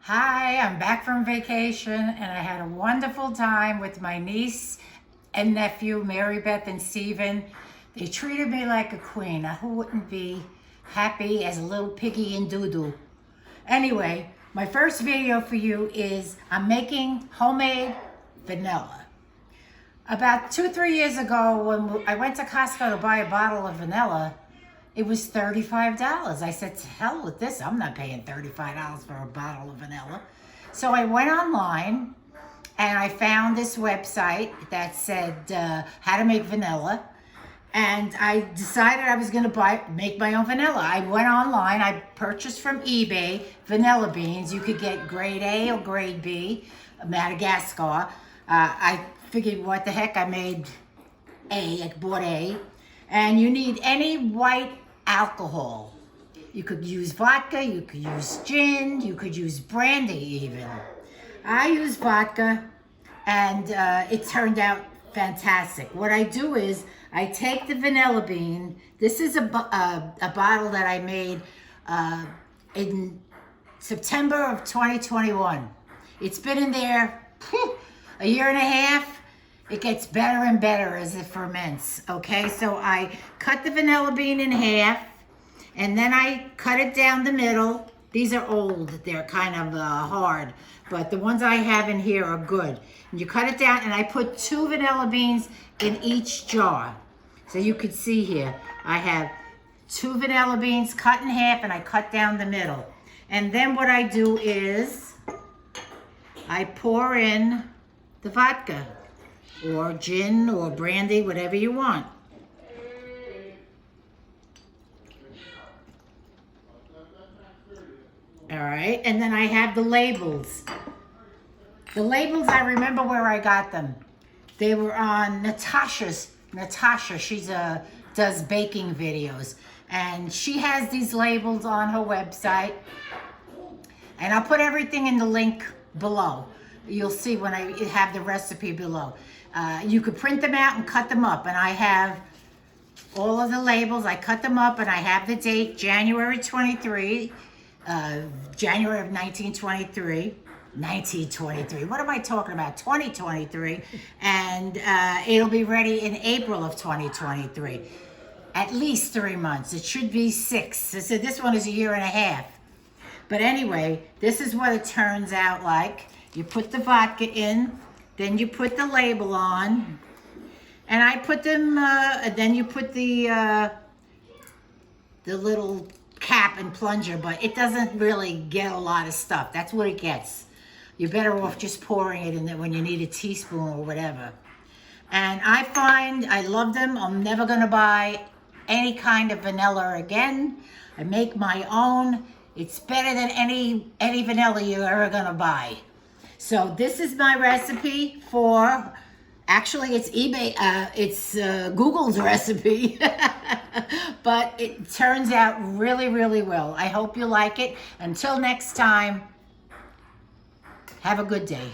Hi, I'm back from vacation and I had a wonderful time with my niece and nephew, Mary Beth and Stephen. They treated me like a queen. Who wouldn't be happy as a little piggy in doo-doo? Anyway, my first video for you is I'm making homemade vanilla. About 2-3 years ago, when I went to Costco to buy a bottle of vanilla, it was $35. I said, to hell with this. I'm not paying $35 for a bottle of vanilla. So I went online and I found this website that said how to make vanilla. And I decided I was going to make my own vanilla. I went online. I purchased from eBay vanilla beans. You could get grade A or grade B, Madagascar. I figured, what the heck, I made A. I bought A. And you need any white alcohol. You could use vodka, you could use gin, you could use brandy even. I use vodka and it turned out fantastic. What I do is I take the vanilla bean. This is a bottle that I made in September of 2021. It's been in there a year and a half. It gets better and better as it ferments, okay? So I cut the vanilla bean in half, and then I cut it down the middle. These are old, they're kind of hard, but the ones I have in here are good. And you cut it down, and I put 2 vanilla beans in each jar. So you could see here, I have 2 vanilla beans cut in half, and I cut down the middle. And then what I do is, I pour in the vodka, or gin, or brandy, whatever you want. All right, and then I have the labels. The labels, I remember where I got them. They were on Natasha, she does baking videos. And she has these labels on her website. And I'll put everything in the link below. You'll see when I have the recipe below. You could print them out and cut them up. And I have all of the labels. I cut them up and I have the date, January 23, January of 1923. 1923. What am I talking about? 2023. And it'll be ready in April of 2023. At least 3 months. It should be 6. So this one is a year and a half. But anyway, this is what it turns out like. You put the vodka in, then you put the label on, and I put them, then you put the little cap and plunger, but it doesn't really get a lot of stuff. That's what it gets. You're better off just pouring it in there when you need a teaspoon or whatever. And I find I love them. I'm never gonna buy any kind of vanilla again. I make my own. It's better than any vanilla you're ever gonna buy. So this is my recipe for, actually it's eBay, it's Google's recipe, but it turns out really, really well. I hope you like it. Until next time, have a good day.